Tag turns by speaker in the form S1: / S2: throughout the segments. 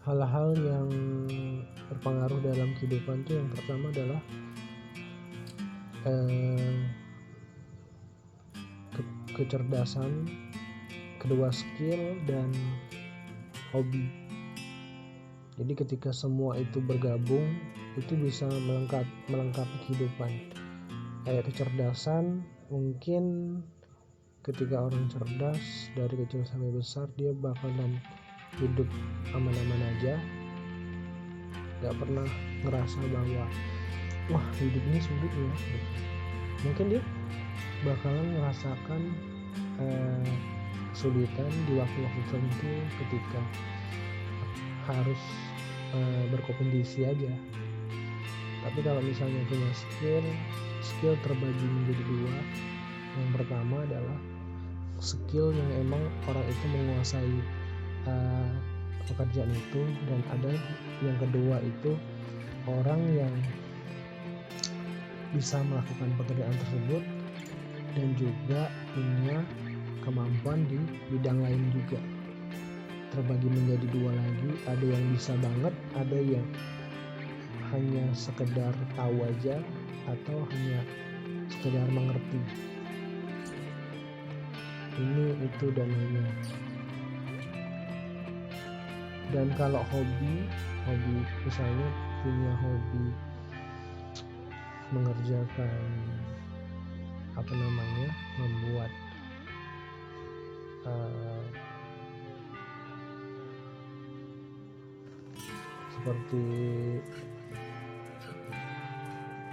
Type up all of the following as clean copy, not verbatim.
S1: hal-hal yang berpengaruh dalam kehidupan tuh yang pertama adalah kecerdasan, kedua skill, dan hobi. Jadi ketika semua itu bergabung, itu bisa melengkapi kehidupan. Kayak kecerdasan, mungkin ketika orang cerdas dari kecil sampai besar, dia bakalan hidup aman-aman aja, gak pernah ngerasa bahwa wah hidup ini sulit ya. Mungkin dia bakalan merasakan kesulitan di waktu-waktu tertentu ketika harus berkompetisi aja. Tapi kalau misalnya punya skill terbagi menjadi dua. Yang pertama adalah skill yang emang orang itu menguasai pekerjaan itu, dan ada yang kedua itu orang yang bisa melakukan pekerjaan tersebut dan juga punya kemampuan di bidang lain juga. Terbagi menjadi dua lagi, ada yang bisa banget, ada yang hanya sekedar tahu aja atau hanya sekedar mengerti. Ini, itu, dan lainnya. Dan kalau hobi misalnya punya hobi mengerjakan membuat seperti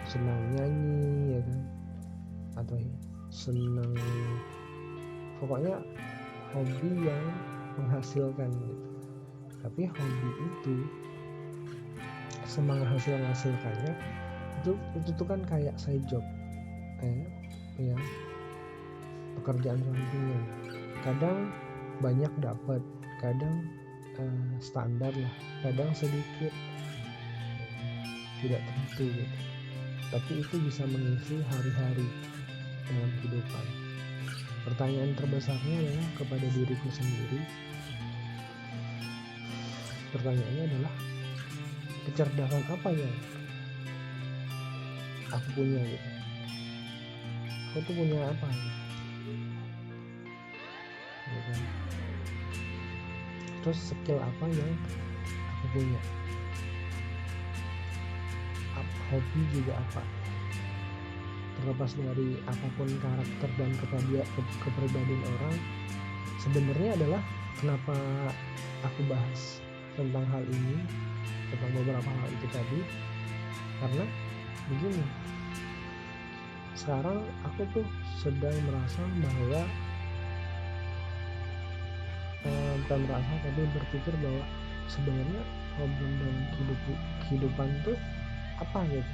S1: senang nyanyi ya kan, atau senang, pokoknya hobi yang menghasilkan gitu. Tapi hobi itu menghasilkannya itu tuh kan kayak side job, ya, pekerjaan sampingan. Kadang banyak dapat, kadang standar lah, kadang sedikit, tidak tentu gitu. Tapi itu bisa mengisi hari-hari dalam kehidupan. Pertanyaan terbesarnya adalah kepada diriku sendiri. Pertanyaannya adalah kecerdasan apa yang aku punya gitu. Aku tuh punya apa gitu. Terus skill apa yang aku punya, hobi juga apa. Terlepas dari apapun karakter dan kepribadian orang, sebenarnya adalah kenapa aku bahas tentang hal ini, tentang beberapa hal itu tadi, karena begini, sekarang aku tuh sedang merasa bahwa tapi berpikir bahwa sebenarnya problem dalam kehidupan tuh apa gitu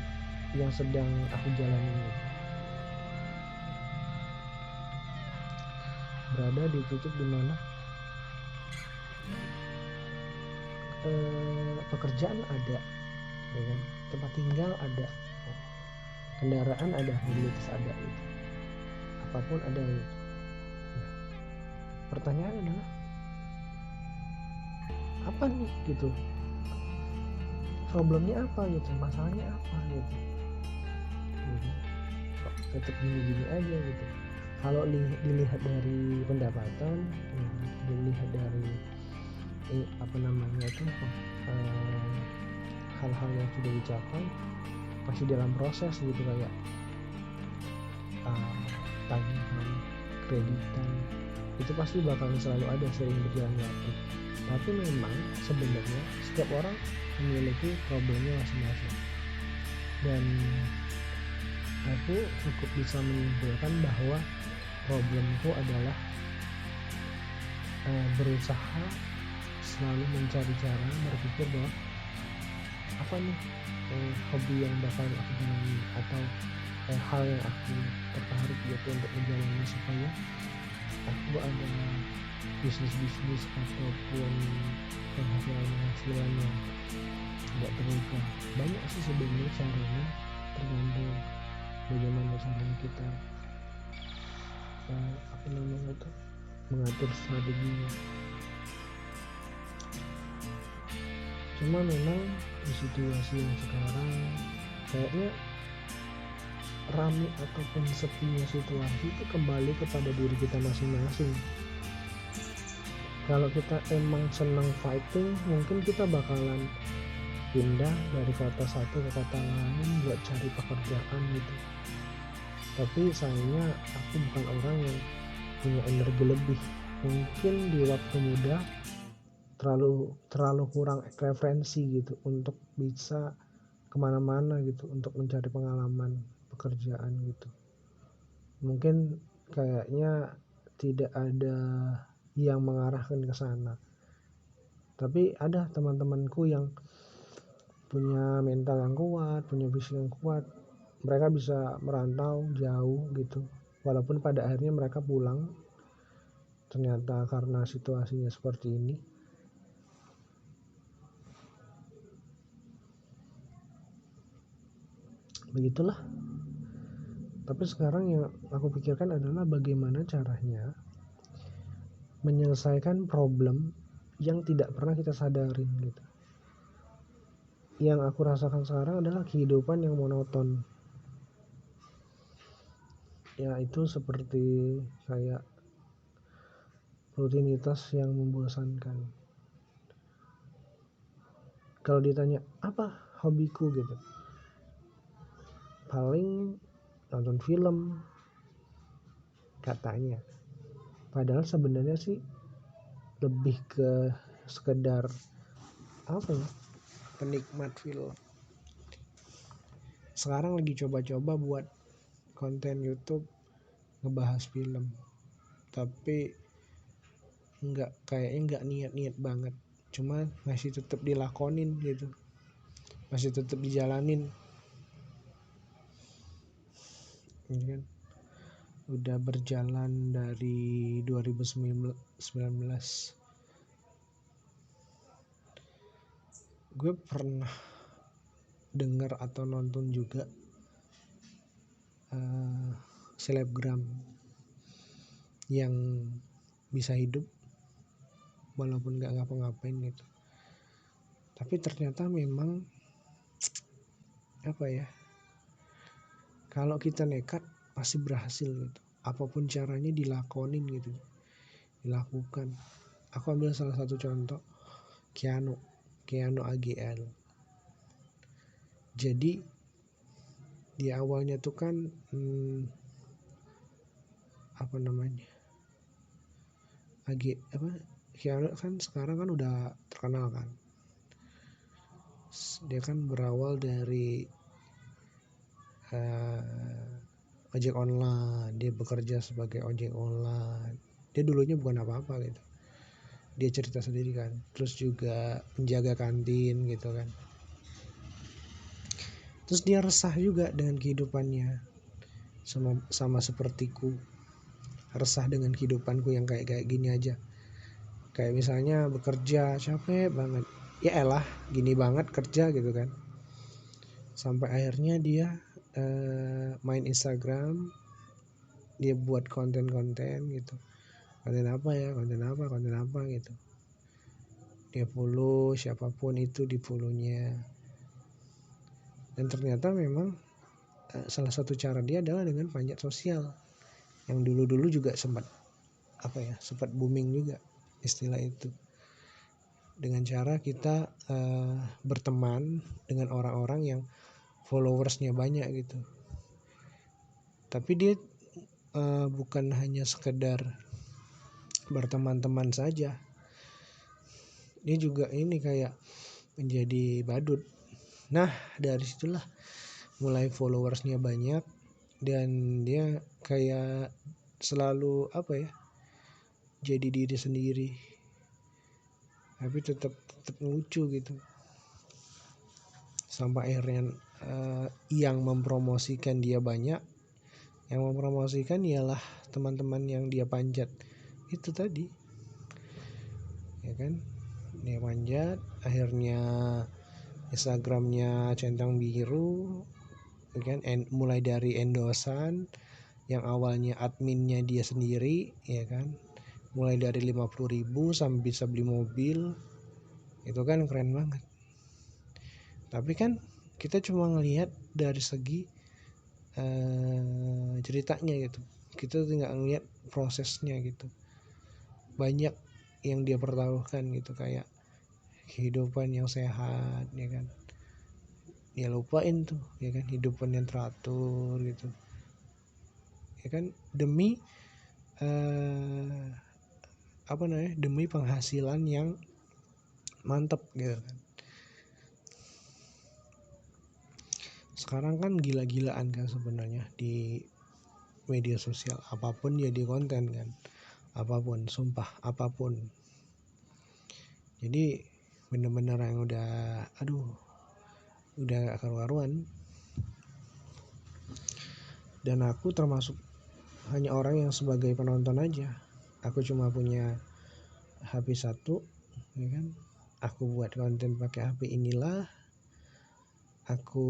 S1: yang sedang aku jalani gitu. Berada di titik dimana pekerjaan ada, ya kan? Tempat tinggal ada, kendaraan ada, mobilitas ada gitu. Apapun ada gitu. Nah, pertanyaan adalah apa nih gitu, problemnya apa gitu, masalahnya apa gitu. Kok tetap gini-gini aja gitu. Kalau dilihat dari pendapatan, dilihat dari hal-hal yang sudah dicapai, masih dalam proses gitu, kayak tagihan, kreditan, itu pasti bakal selalu ada seiring berjalan waktu. Tapi memang sebenarnya setiap orang memiliki problemnya masing-masing, dan aku cukup bisa menyimpulkan bahwa problemku adalah berusaha selalu mencari cara berpikir bahwa apa nih hobi yang bakal aku jalani, atau hal yang aku tertarik gitu untuk menjalani, supaya aku ada bisnis ataupun penghasilan yang tidak terluka. Banyak sih sebenarnya caranya, tergantung bagaimana caranya kita mengatur strateginya. Cuma memang di situasi yang sekarang kayaknya rame ataupun sepinya situasi itu kembali kepada diri kita masing-masing. Kalau kita emang senang fighting, mungkin kita bakalan pindah dari kota satu ke kota lain buat cari pekerjaan gitu. Tapi sayangnya aku bukan orang yang punya energi lebih. Mungkin di waktu muda terlalu kurang referensi gitu untuk bisa kemana-mana gitu, untuk mencari pengalaman pekerjaan gitu. Mungkin kayaknya tidak ada yang mengarahkan ke sana. Tapi ada teman-temanku yang punya mental yang kuat, punya visi yang kuat. Mereka bisa merantau jauh gitu. Walaupun pada akhirnya mereka pulang. Ternyata karena situasinya seperti ini. Begitulah. Tapi sekarang yang aku pikirkan adalah bagaimana caranya menyelesaikan problem yang tidak pernah kita sadarin gitu. Yang aku rasakan sekarang adalah kehidupan yang monoton. Ya itu seperti kayak rutinitas yang membosankan. Kalau ditanya apa hobiku gitu, paling nonton film katanya. Padahal sebenarnya sih lebih ke sekedar apa ya, penikmat film. Sekarang lagi coba-coba buat konten YouTube ngebahas film, tapi kayaknya nggak niat-niat banget. Cuma masih tetap dilakonin gitu, masih tetap dijalanin. Ini kan udah berjalan dari 2019. Gue pernah dengar atau nonton juga selebgram yang bisa hidup walaupun gak ngapa-ngapain gitu. Tapi ternyata memang apa ya, kalau kita nekat pasti berhasil gitu. Apapun caranya dilakonin gitu, dilakukan. Aku ambil salah satu contoh, Keanu AGL. Jadi di awalnya tuh kan Keanu kan sekarang kan udah terkenal kan. Dia kan berawal dari ojek online. Dia bekerja sebagai ojek online. Dia dulunya bukan apa-apa gitu. Dia cerita sendiri kan. Terus juga penjaga kantin gitu kan. Terus dia resah juga dengan kehidupannya. Sama sepertiku. Resah dengan kehidupanku yang kayak gini aja. Kayak misalnya bekerja capek banget. Ya elah gini banget kerja gitu kan. Sampai akhirnya dia main Instagram. Dia buat konten-konten gitu. Konten apa gitu. Dia follow siapapun itu, di follownya. Dan ternyata memang salah satu cara dia adalah dengan panjat sosial. Yang dulu-dulu juga sempat booming juga istilah itu. Dengan cara kita berteman dengan orang-orang yang followersnya banyak gitu. Tapi dia bukan hanya sekedar berteman-teman saja. Dia juga ini kayak menjadi badut. Nah dari situlah mulai followersnya banyak. Dan dia kayak selalu jadi diri sendiri. Tapi tetap lucu gitu. Sampai akhirnya yang mempromosikan dia banyak. Yang mempromosikan ialah teman-teman yang dia panjat itu tadi, ya kan. Dia panjat, akhirnya Instagramnya centang biru, ya kan. Mulai dari endosan yang awalnya adminnya dia sendiri, ya kan. Mulai dari 50.000 sampai bisa beli mobil, itu kan keren banget. Tapi kan kita cuma ngelihat dari segi ceritanya gitu, kita tinggal ngelihat prosesnya gitu. Banyak yang dia pertaruhkan gitu, kayak kehidupan yang sehat ya kan, dia lupain tuh ya kan, kehidupan yang teratur gitu ya kan, demi demi penghasilan yang mantep gitu kan. Sekarang kan gila-gilaan kan sebenarnya di media sosial, apapun jadi konten kan, apapun, sumpah apapun. Jadi bener-bener yang udah gak karu-karuan. Dan aku termasuk hanya orang yang sebagai penonton aja. Aku cuma punya HP satu ya kan, aku buat konten pakai HP inilah, aku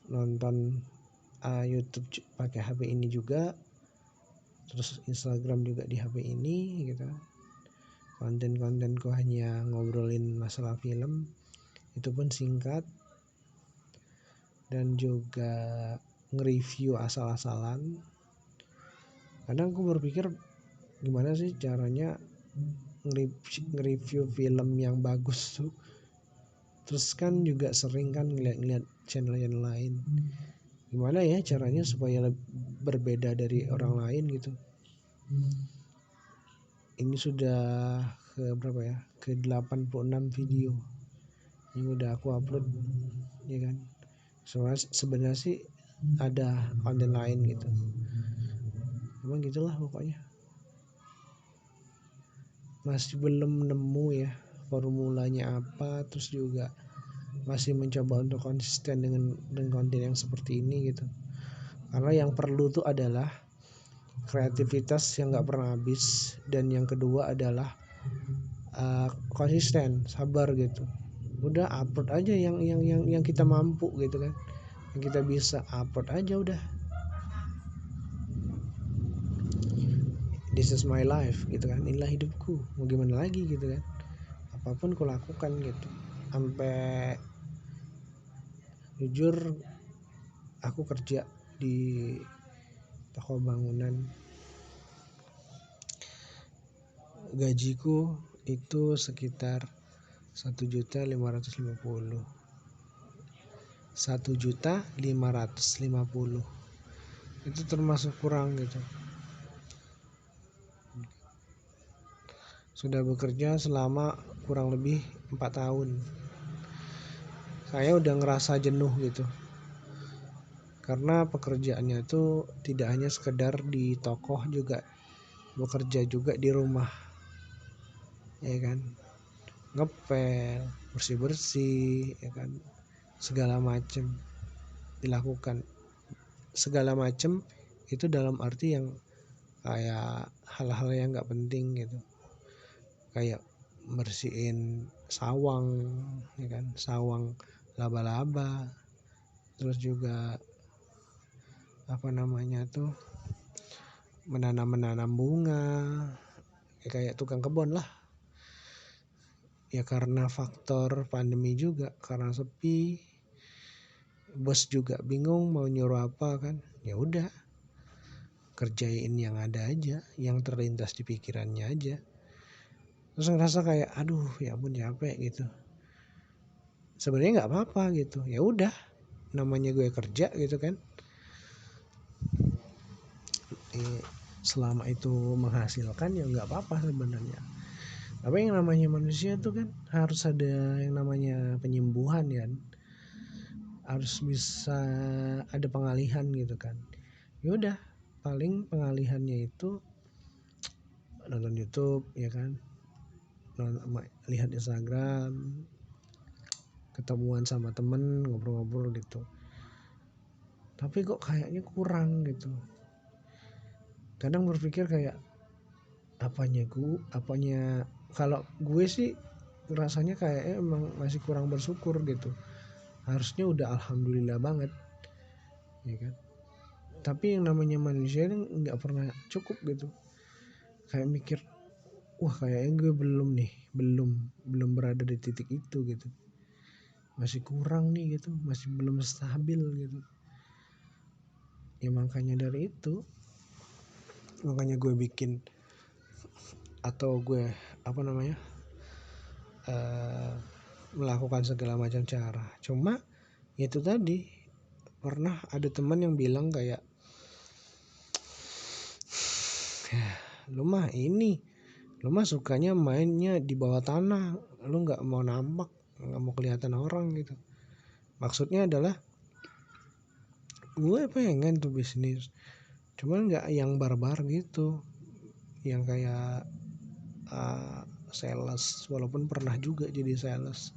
S1: nonton YouTube pakai HP ini juga, terus Instagram juga di HP ini gitu. Konten-kontenku hanya ngobrolin masalah film, itu pun singkat, dan juga nge-review asal-asalan. Kadang aku berpikir gimana sih caranya nge-review film yang bagus tuh. Terus kan juga sering kan ngeliat-ngeliat channel yang lain, gimana ya caranya supaya berbeda dari orang lain gitu. Ini sudah ke berapa ya, ke 86 video yang udah aku upload ya kan. Sebenarnya sih ada konten lain gitu, emang gitulah pokoknya. Masih belum nemu ya formulanya apa, terus juga masih mencoba untuk konsisten dengan konten yang seperti ini gitu. Karena yang perlu tuh adalah kreativitas yang gak pernah habis, dan yang kedua adalah konsisten, sabar gitu. Udah upload aja yang kita mampu gitu kan, yang kita bisa upload aja udah. This is my life gitu kan, inilah hidupku, mau gimana lagi gitu kan. Apapun ku lakukan gitu. Sampai jujur aku kerja di toko bangunan, gajiku itu sekitar 1.550.000. 1.550.000 itu termasuk kurang gitu. Sudah bekerja selama kurang lebih 4 tahun. Saya udah ngerasa jenuh gitu. Karena pekerjaannya itu tidak hanya sekedar di toko, juga bekerja juga di rumah. Ya kan? Ngepel, bersih-bersih, ya kan? Segala macam dilakukan. Segala macam itu dalam arti yang kayak hal-hal yang enggak penting gitu. Kayak bersihin sawang ya kan, sawang laba-laba, terus juga menanam bunga ya, kayak tukang kebun lah ya. Karena faktor pandemi juga, karena sepi, bos juga bingung mau nyuruh apa kan, ya udah kerjain yang ada aja, yang terlintas di pikirannya aja. Terus ngerasa kayak aduh ya ampun capek gitu. Sebenarnya nggak apa-apa gitu, ya udah namanya gue kerja gitu kan. Selama itu menghasilkan ya nggak apa-apa sebenarnya. Tapi yang namanya manusia tuh kan harus ada yang namanya penyembuhan kan, harus bisa ada pengalihan gitu kan. Ya udah, paling pengalihannya itu nonton YouTube ya kan, lihat Instagram, ketemuan sama temen, ngobrol-ngobrol gitu. Tapi kok kayaknya kurang gitu. Kadang berpikir kayak apanya kalau gue sih rasanya kayaknya emang masih kurang bersyukur gitu. Harusnya udah alhamdulillah banget ya kan. Tapi yang namanya manusia ini nggak pernah cukup gitu. Kayak mikir, wah kayaknya gue belum nih belum berada di titik itu gitu, masih kurang nih gitu, masih belum stabil gitu. Ya makanya dari itu, makanya gue bikin atau gue melakukan segala macam cara. Cuma itu tadi, pernah ada teman yang bilang kayak, lu mah sukanya mainnya di bawah tanah, lu nggak mau nampak, nggak mau kelihatan orang gitu. Maksudnya adalah gue pengen tuh bisnis, cuman nggak yang barbar gitu, yang kayak sales, walaupun pernah juga jadi sales.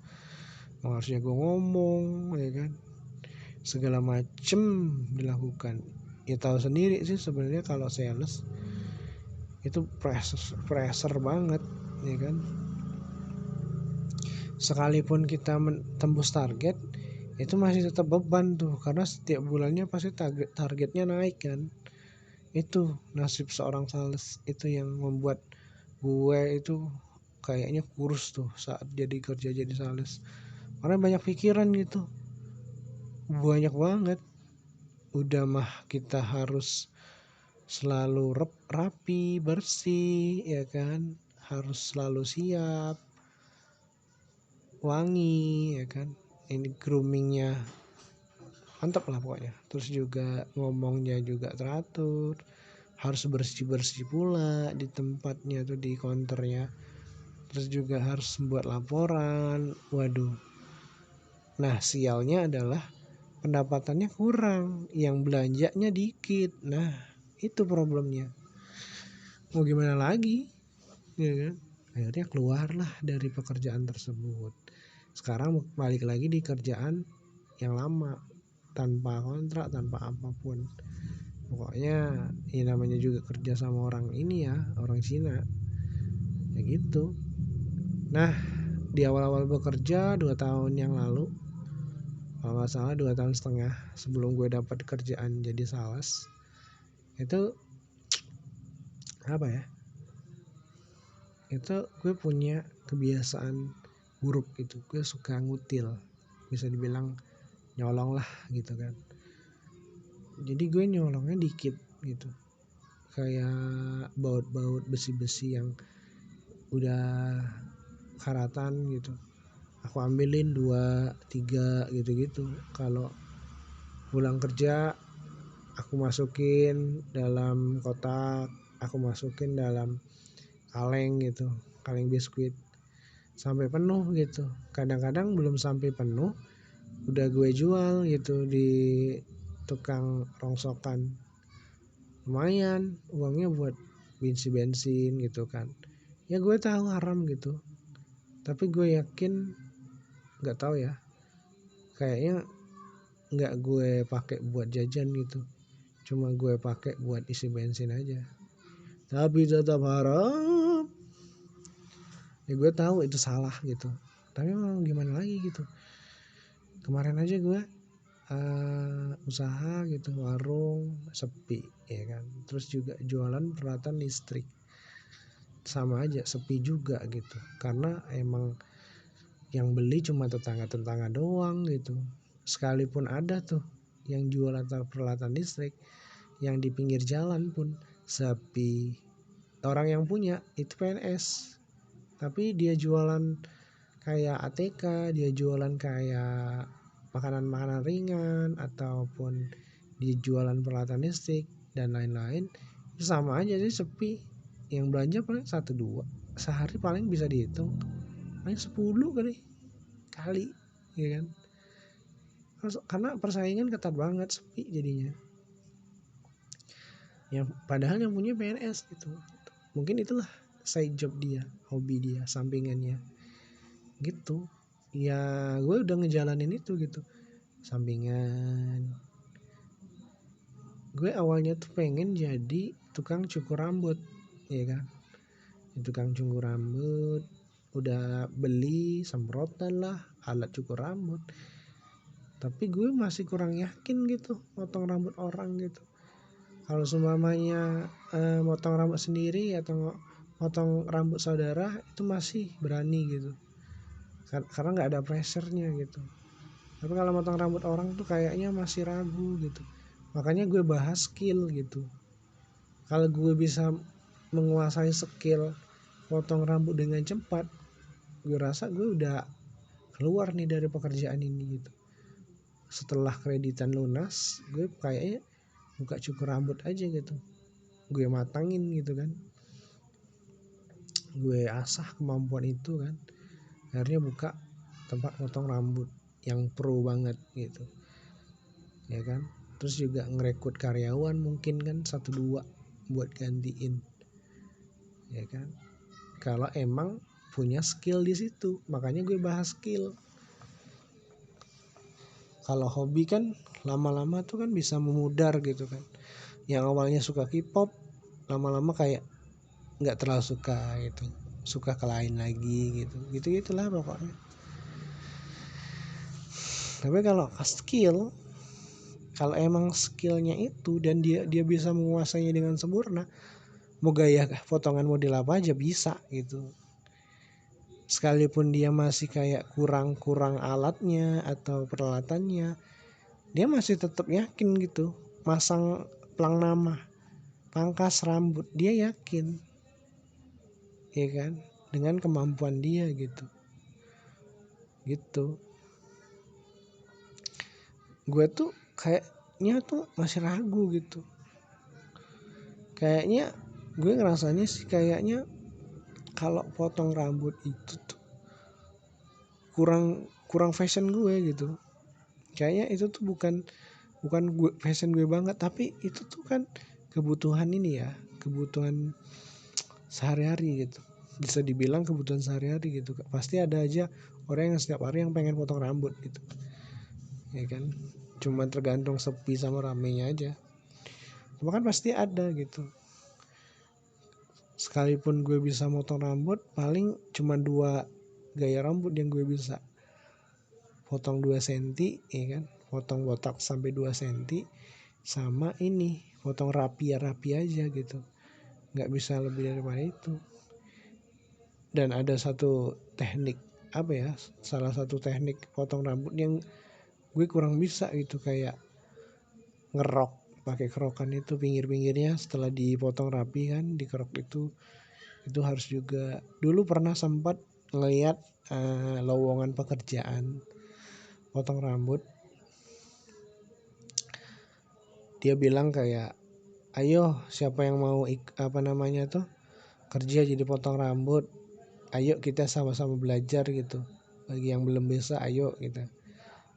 S1: Harusnya gue ngomong ya kan, segala macem dilakukan. Ya tahu sendiri sih sebenarnya kalau sales itu pressure banget ya kan. Sekalipun kita tembus target, itu masih tetap beban tuh, karena setiap bulannya pasti targetnya naik kan. Itu nasib seorang sales, itu yang membuat gue itu kayaknya kurus tuh saat kerja jadi sales, karena banyak pikiran gitu, banyak banget. Udah mah kita harus selalu rapi, bersih ya kan, harus selalu siap, wangi ya kan, ini groomingnya mantap lah pokoknya. Terus juga ngomongnya juga teratur, harus bersih pula di tempatnya tuh, di counternya. Terus juga harus membuat laporan. Waduh, nah sialnya adalah pendapatannya kurang, yang belanjanya dikit. Nah itu problemnya, mau gimana lagi ya kan. Akhirnya keluarlah dari pekerjaan tersebut. Sekarang balik lagi di kerjaan yang lama, tanpa kontrak, tanpa apapun. Pokoknya ini namanya juga kerja sama orang ini ya, orang Cina ya gitu. Nah di awal-awal bekerja 2 tahun yang lalu, kalau nggak salah 2 tahun setengah sebelum gue dapat kerjaan jadi sales, itu itu gue punya kebiasaan buruk gitu. Gue suka ngutil, bisa dibilang nyolong lah gitu kan. Jadi gue nyolongnya dikit gitu, kayak baut-baut besi-besi yang udah karatan gitu, aku ambilin 2, 3 gitu-gitu. Kalau pulang kerja aku masukin dalam kotak, aku masukin dalam kaleng gitu, kaleng biskuit sampai penuh gitu. Kadang-kadang belum sampai penuh udah gue jual gitu di tukang rongsokan. Lumayan uangnya buat bensin gitu kan. Ya gue tahu haram gitu, tapi gue yakin, nggak tahu ya, kayaknya nggak gue pakai buat jajan gitu, cuma gue pakai buat isi bensin aja, tapi tetap haram. Ya gue tahu itu salah gitu, tapi mau gimana lagi gitu. Kemarin aja gue usaha gitu, warung sepi ya kan, terus juga jualan peralatan listrik, sama aja sepi juga gitu, karena emang yang beli cuma tetangga-tetangga doang gitu. Sekalipun ada tuh yang jualan peralatan listrik, yang di pinggir jalan pun sepi. Orang yang punya itu PNS, tapi dia jualan kayak ATK, dia jualan kayak makanan-makanan ringan, ataupun dia jualan peralatan listrik dan lain-lain, sama aja sih sepi. Yang belanja paling 1-2 sehari, paling bisa dihitung paling 10 kali ya kan, karena persaingan ketat banget, sepi jadinya. Yang padahal yang punya PNS gitu, mungkin itulah side job dia, hobi dia, sampingannya gitu ya. Gue udah ngejalanin itu gitu, sampingan. Gue awalnya tuh pengen jadi tukang cukur rambut ya kan, tukang cukur rambut, udah beli semprotan lah, alat cukur rambut, tapi gue masih kurang yakin gitu motong rambut orang gitu. Kalau semuanya motong rambut sendiri atau potong rambut saudara itu masih berani gitu, karena nggak ada pressure-nya gitu. Tapi kalau potong rambut orang tuh kayaknya masih ragu gitu. Makanya gue bahas skill gitu. Kalau gue bisa menguasai skill potong rambut dengan cepat, gue rasa gue udah keluar nih dari pekerjaan ini gitu. Setelah kreditan lunas, gue kayaknya buka cukur rambut aja gitu. Gue matangin gitu kan. Gue asah kemampuan itu kan. Akhirnya buka tempat potong rambut yang pro banget gitu. Ya kan? Terus juga ngerekrut karyawan mungkin kan 1-2 buat gantiin. Ya kan? Kalau emang punya skill di situ, makanya gue bahas skill. Kalau hobi kan lama-lama tuh kan bisa memudar gitu kan. Yang awalnya suka K-pop, lama-lama kayak nggak terlalu suka gitu, suka ke lain lagi gitu, gitulah pokoknya. Tapi kalau skill, kalau emang skillnya itu dan dia bisa menguasainya dengan sempurna, mau gaya potongan model apa aja bisa gitu. Sekalipun dia masih kayak kurang alatnya atau peralatannya, dia masih tetap yakin gitu. Masang plang nama, pangkas rambut, dia yakin, ya kan, dengan kemampuan dia gitu. Gue tuh kayaknya tuh masih ragu gitu. Kayaknya gue ngerasanya sih kayaknya kalau potong rambut itu tuh kurang fashion gue gitu. Kayaknya itu tuh bukan gue, fashion gue banget, tapi itu tuh kan kebutuhan ini ya, kebutuhan sehari-hari gitu. Bisa dibilang kebutuhan sehari-hari gitu. Pasti ada aja orang yang setiap hari yang pengen potong rambut gitu. Ya kan? Cuma tergantung sepi sama ramenya aja. Cuma kan pasti ada gitu. Sekalipun gue bisa motong rambut, paling cuma 2 gaya rambut yang gue bisa. Potong 2 cm, ya kan? Potong botak sampai 2 cm, sama ini potong rapi aja gitu. Nggak bisa lebih daripada itu. Dan ada satu teknik, salah satu teknik potong rambut yang gue kurang bisa gitu, kayak ngerok pakai kerokan itu pinggir-pinggirnya setelah dipotong rapi kan, dikerok itu harus juga. Dulu pernah sempat ngeliat lowongan pekerjaan potong rambut, dia bilang kayak, ayo siapa yang mau kerja jadi potong rambut, ayo kita sama-sama belajar gitu, bagi yang belum bisa ayo kita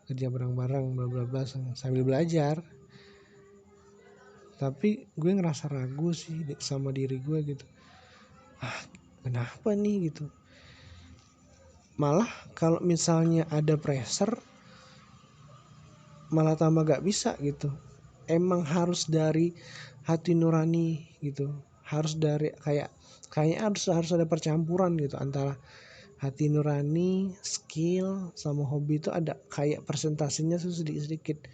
S1: kerja bareng-bareng bla bla bla sambil belajar. Tapi gue ngerasa ragu sih sama diri gue gitu, kenapa nih gitu. Malah kalau misalnya ada pressure malah tambah gak bisa gitu. Emang harus dari hati nurani gitu, harus dari kayaknya harus ada percampuran gitu antara hati nurani, skill sama hobi. Itu ada kayak persentasenya sedikit-sedikit.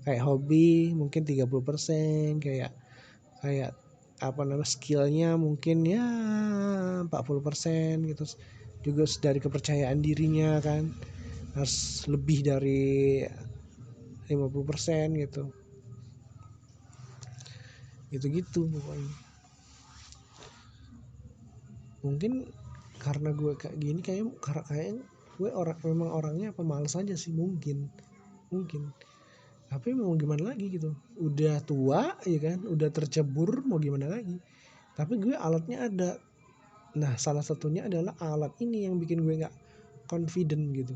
S1: Kayak hobi mungkin 30%, kayak skillnya mungkin ya 40% gitu. Juga dari kepercayaan dirinya kan harus lebih dari 50% gitu pokoknya. Mungkin karena gue kayak gini, kayak gue memang orangnya pemalas aja sih, mungkin. Tapi mau gimana lagi gitu, udah tua ya kan, udah tercebur, mau gimana lagi. Tapi gue alatnya ada. Nah salah satunya adalah alat ini yang bikin gue gak confident gitu.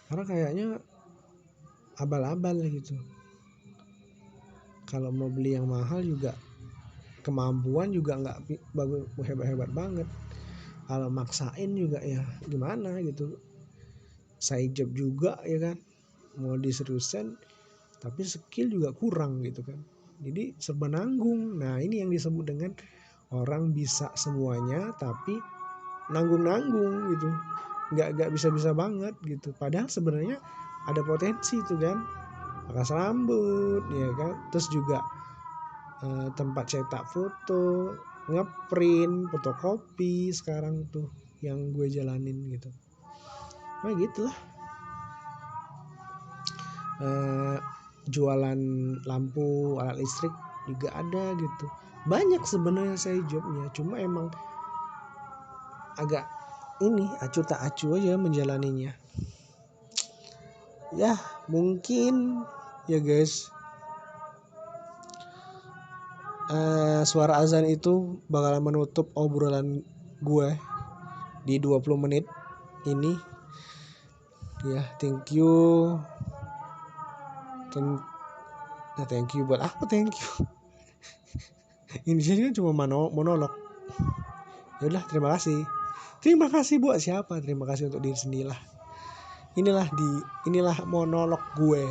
S1: Karena kayaknya abal-abal gitu. Kalau mau beli yang mahal juga kemampuan juga gak hebat-hebat banget. Kalau maksain juga ya gimana gitu. Saya job juga ya kan, mau diseriusin tapi skill juga kurang gitu kan. Jadi serba nanggung. Nah ini yang disebut dengan orang bisa semuanya tapi nanggung gitu, nggak bisa banget gitu. Padahal sebenarnya ada potensi itu kan, pangkas rambut ya kan, terus juga tempat cetak foto, ngeprint, fotokopi sekarang tuh yang gue jalanin gitu. Nah gitulah. Jualan lampu, alat listrik juga ada gitu. Banyak sebenarnya saya jobnya, cuma emang agak ini acu tak acu aja menjalaninya. Ya mungkin ya guys, suara azan itu bakalan menutup obrolan gue di 20 menit ini. Ya thank you. Thank you buat apa thank you? Ini kan cuma monolog. Ya udah, terima kasih. Terima kasih buat siapa? Terima kasih untuk diri sendiri lah. Inilah monolog gue.